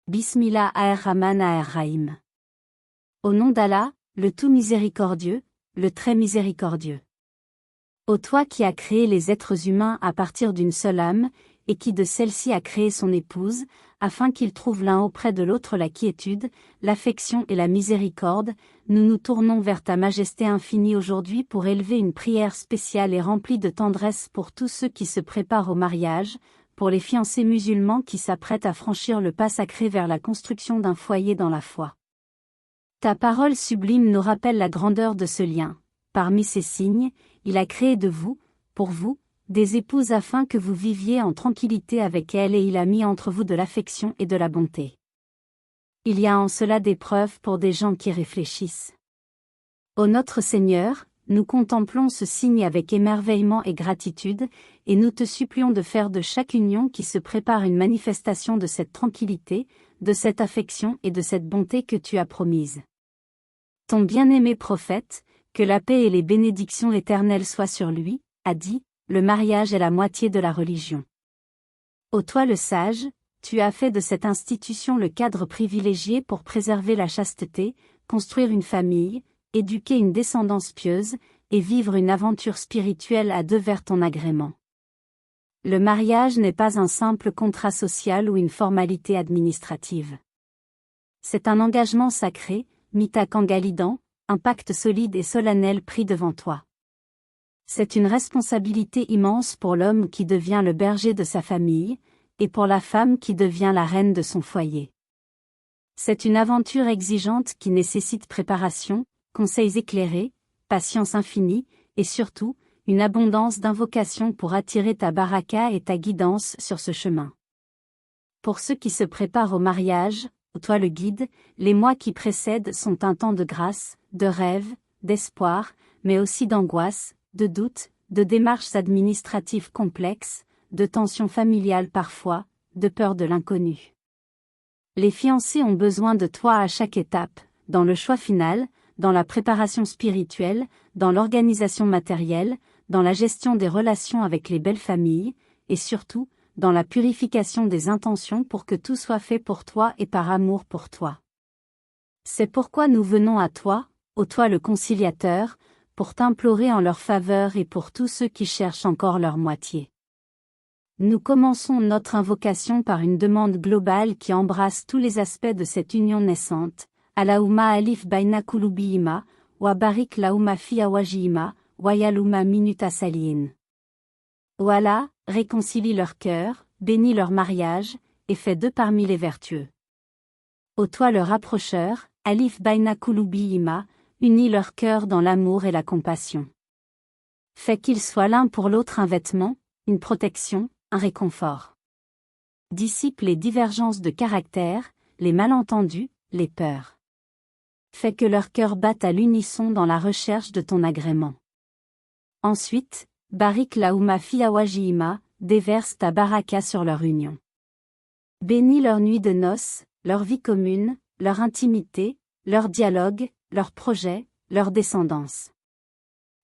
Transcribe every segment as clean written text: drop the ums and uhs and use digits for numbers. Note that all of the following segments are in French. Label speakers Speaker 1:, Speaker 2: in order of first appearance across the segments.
Speaker 1: Bismillah ar-Rahman ar-Rahim. Au nom d'Allah, le tout miséricordieux, le très miséricordieux. Ô toi qui as créé les êtres humains à partir d'une seule âme, et qui de celle-ci a créé son épouse, afin qu'ils trouvent l'un auprès de l'autre la quiétude, l'affection et la miséricorde, nous nous tournons vers ta majesté infinie aujourd'hui pour élever une prière spéciale et remplie de tendresse pour tous ceux qui se préparent au mariage, pour les fiancés musulmans qui s'apprêtent à franchir le pas sacré vers la construction d'un foyer dans la foi. Ta parole sublime nous rappelle la grandeur de ce lien. Parmi ces signes, il a créé de vous, pour vous, des épouses afin que vous viviez en tranquillité avec elles et il a mis entre vous de l'affection et de la bonté. Il y a en cela des preuves pour des gens qui réfléchissent. Ô notre Seigneur, nous contemplons ce signe avec émerveillement et gratitude, et nous te supplions de faire de chaque union qui se prépare une manifestation de cette tranquillité, de cette affection et de cette bonté que tu as promise. Ton bien-aimé prophète, que la paix et les bénédictions éternelles soient sur lui, a dit, le mariage est la moitié de la religion. Ô toi le sage, tu as fait de cette institution le cadre privilégié pour préserver la chasteté, construire une famille, éduquer une descendance pieuse, et vivre une aventure spirituelle à deux vers ton agrément. Le mariage n'est pas un simple contrat social ou une formalité administrative. C'est un engagement sacré, mitak engalidan, un pacte solide et solennel pris devant toi. C'est une responsabilité immense pour l'homme qui devient le berger de sa famille, et pour la femme qui devient la reine de son foyer. C'est une aventure exigeante qui nécessite préparation, conseils éclairés, patience infinie, et surtout, une abondance d'invocations pour attirer ta baraka et ta guidance sur ce chemin. Pour ceux qui se préparent au mariage, toi le guide, les mois qui précèdent sont un temps de grâce, de rêve, d'espoir, mais aussi d'angoisse, de doute, de démarches administratives complexes, de tensions familiales parfois, de peur de l'inconnu. Les fiancés ont besoin de toi à chaque étape, dans le choix final, dans la préparation spirituelle, dans l'organisation matérielle, dans la gestion des relations avec les belles familles, et surtout, dans la purification des intentions pour que tout soit fait pour toi et par amour pour toi. C'est pourquoi nous venons à toi, ô toi le conciliateur, pour t'implorer en leur faveur et pour tous ceux qui cherchent encore leur moitié. Nous commençons notre invocation par une demande globale qui embrasse tous les aspects de cette union naissante. Allahumma alif baina kulubihima, wa barik lauma fi awajihima, wa yaluma minuta saliin. Ô Allah, réconcilie leur cœur, bénis leur mariage, et fais d'eux parmi les vertueux. Ô toi le rapprocheur, alif baina kulubihima, unis leur cœur dans l'amour et la compassion. Fais qu'ils soient l'un pour l'autre un vêtement, une protection, un réconfort. Dissipe les divergences de caractère, les malentendus, les peurs. Fais que leur cœur batte à l'unisson dans la recherche de ton agrément. Ensuite, barik lauma fi awajihima, déverse ta baraka sur leur union. Bénis leur nuit de noces, leur vie commune, leur intimité, leur dialogue, leurs projets, leur descendance.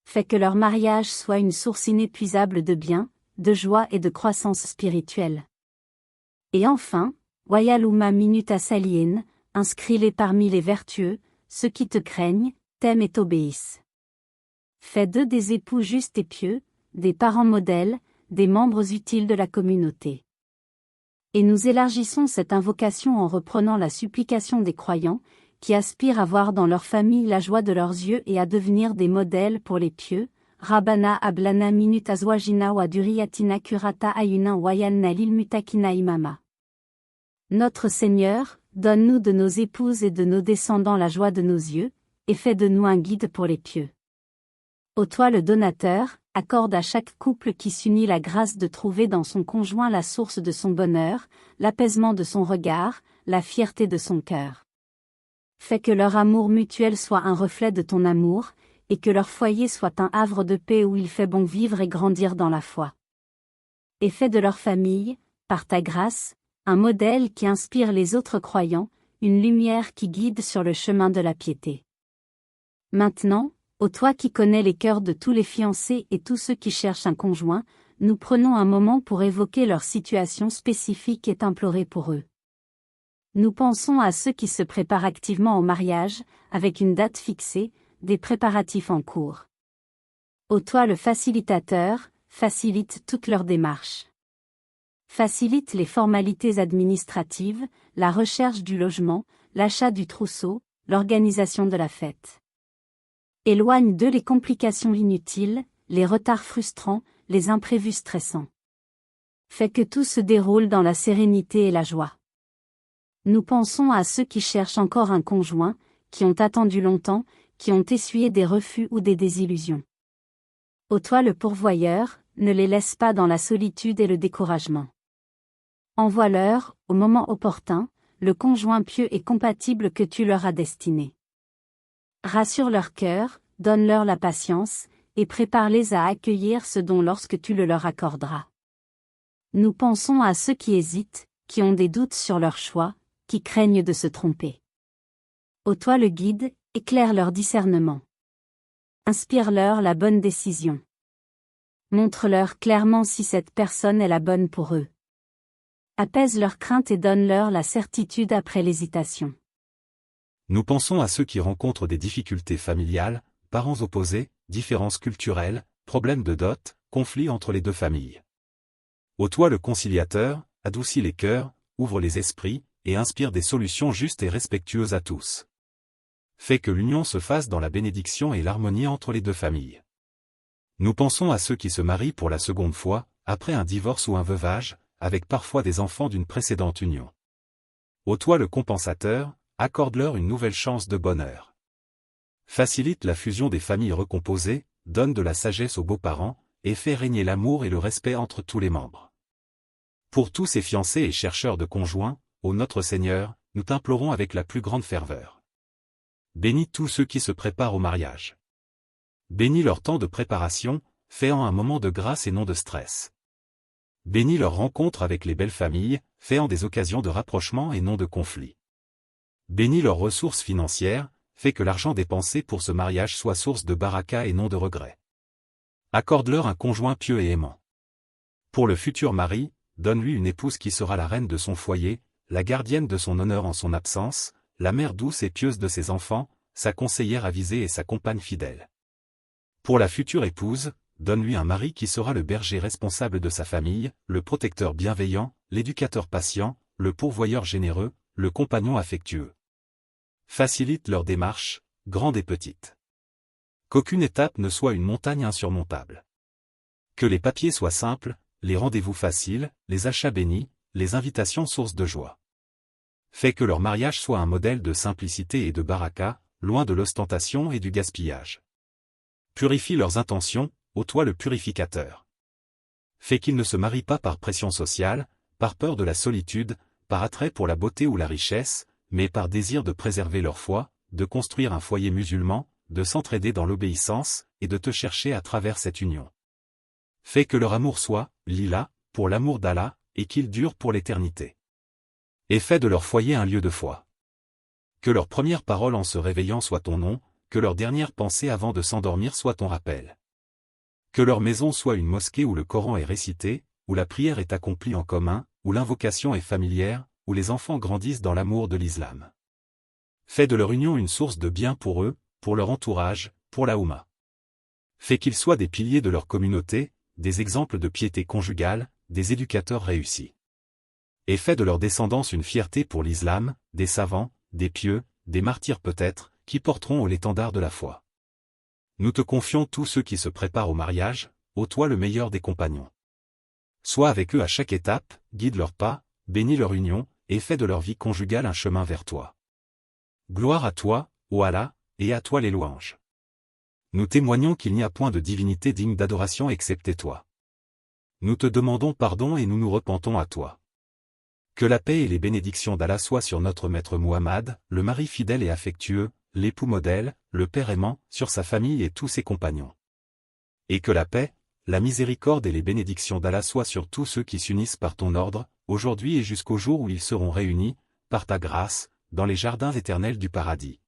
Speaker 1: Fais que leur mariage soit une source inépuisable de bien, de joie et de croissance spirituelle. Et enfin, wayaluma minuta salien, inscris-les parmi les vertueux, ceux qui te craignent, t'aiment et t'obéissent. Fais d'eux des époux justes et pieux, des parents modèles, des membres utiles de la communauté. Et nous élargissons cette invocation en reprenant la supplication des croyants, qui aspirent à voir dans leur famille la joie de leurs yeux et à devenir des modèles pour les pieux. Rabbana ablana minut azwajina wa duriyatina kurata ayunin wayalna lil mutakina imama. Notre Seigneur, donne-nous de nos épouses et de nos descendants la joie de nos yeux, et fais de nous un guide pour les pieux. Ô toi le donateur, accorde à chaque couple qui s'unit la grâce de trouver dans son conjoint la source de son bonheur, l'apaisement de son regard, la fierté de son cœur. Fais que leur amour mutuel soit un reflet de ton amour, et que leur foyer soit un havre de paix où il fait bon vivre et grandir dans la foi. Et fais de leur famille, par ta grâce, un modèle qui inspire les autres croyants, une lumière qui guide sur le chemin de la piété. Maintenant, ô toi qui connais les cœurs de tous les fiancés et tous ceux qui cherchent un conjoint, nous prenons un moment pour évoquer leur situation spécifique et implorer pour eux. Nous pensons à ceux qui se préparent activement au mariage, avec une date fixée, des préparatifs en cours. Ô toi le facilitateur, facilite toute leur démarche. Facilite les formalités administratives, la recherche du logement, l'achat du trousseau, l'organisation de la fête. Éloigne d'eux les complications inutiles, les retards frustrants, les imprévus stressants. Fais que tout se déroule dans la sérénité et la joie. Nous pensons à ceux qui cherchent encore un conjoint, qui ont attendu longtemps, qui ont essuyé des refus ou des désillusions. Ô toi le pourvoyeur, ne les laisse pas dans la solitude et le découragement. Envoie-leur, au moment opportun, le conjoint pieux et compatible que tu leur as destiné. Rassure leur cœur, donne-leur la patience, et prépare-les à accueillir ce don lorsque tu le leur accorderas. Nous pensons à ceux qui hésitent, qui ont des doutes sur leur choix, qui craignent de se tromper. Ô toi le guide, éclaire leur discernement. Inspire-leur la bonne décision. Montre-leur clairement si cette personne est la bonne pour eux. Apaise leurs craintes et donne-leur la certitude après l'hésitation.
Speaker 2: Nous pensons à ceux qui rencontrent des difficultés familiales, parents opposés, différences culturelles, problèmes de dot, conflits entre les deux familles. Ô toi le conciliateur, adoucis les cœurs, ouvre les esprits, et inspire des solutions justes et respectueuses à tous. Fais que l'union se fasse dans la bénédiction et l'harmonie entre les deux familles. Nous pensons à ceux qui se marient pour la seconde fois, après un divorce ou un veuvage, avec parfois des enfants d'une précédente union. Ô toi le compensateur, accorde-leur une nouvelle chance de bonheur. Facilite la fusion des familles recomposées, donne de la sagesse aux beaux-parents, et fait régner l'amour et le respect entre tous les membres. Pour tous ces fiancés et chercheurs de conjoints, ô notre Seigneur, nous t'implorons avec la plus grande ferveur. Bénis tous ceux qui se préparent au mariage. Bénis leur temps de préparation, fais-en un moment de grâce et non de stress. Bénis leur rencontre avec les belles familles, fais-en des occasions de rapprochement et non de conflit. Bénis leurs ressources financières, fais que l'argent dépensé pour ce mariage soit source de baraka et non de regret. Accorde-leur un conjoint pieux et aimant. Pour le futur mari, donne-lui une épouse qui sera la reine de son foyer, la gardienne de son honneur en son absence, la mère douce et pieuse de ses enfants, sa conseillère avisée et sa compagne fidèle. Pour la future épouse, donne-lui un mari qui sera le berger responsable de sa famille, le protecteur bienveillant, l'éducateur patient, le pourvoyeur généreux, le compagnon affectueux. Facilite leur démarche, grande et petite. Qu'aucune étape ne soit une montagne insurmontable. Que les papiers soient simples, les rendez-vous faciles, les achats bénis, les invitations sources de joie. Fais que leur mariage soit un modèle de simplicité et de baraka, loin de l'ostentation et du gaspillage. Purifie leurs intentions, ô toi le purificateur. Fais qu'ils ne se marient pas par pression sociale, par peur de la solitude, par attrait pour la beauté ou la richesse, mais par désir de préserver leur foi, de construire un foyer musulman, de s'entraider dans l'obéissance, et de te chercher à travers cette union. Fais que leur amour soit, lila, pour l'amour d'Allah, et qu'il dure pour l'éternité. Et fais de leur foyer un lieu de foi. Que leur première parole en se réveillant soit ton nom, que leur dernière pensée avant de s'endormir soit ton rappel. Que leur maison soit une mosquée où le Coran est récité, où la prière est accomplie en commun, où l'invocation est familière, où les enfants grandissent dans l'amour de l'islam. Fais de leur union une source de bien pour eux, pour leur entourage, pour la Oumma. Fais qu'ils soient des piliers de leur communauté, des exemples de piété conjugale, des éducateurs réussis. Et fais de leur descendance une fierté pour l'islam, des savants, des pieux, des martyrs peut-être, qui porteront haut l'étendard de la foi. Nous te confions tous ceux qui se préparent au mariage, ô toi le meilleur des compagnons. Sois avec eux à chaque étape, guide leurs pas, bénis leur union, et fais de leur vie conjugale un chemin vers toi. Gloire à toi, ô Allah, et à toi les louanges. Nous témoignons qu'il n'y a point de divinité digne d'adoration excepté toi. Nous te demandons pardon et nous nous repentons à toi. Que la paix et les bénédictions d'Allah soient sur notre maître Muhammad, le mari fidèle et affectueux, l'époux modèle, le père aimant, sur sa famille et tous ses compagnons. Et que la paix, la miséricorde et les bénédictions d'Allah soient sur tous ceux qui s'unissent par ton ordre, aujourd'hui et jusqu'au jour où ils seront réunis, par ta grâce, dans les jardins éternels du paradis.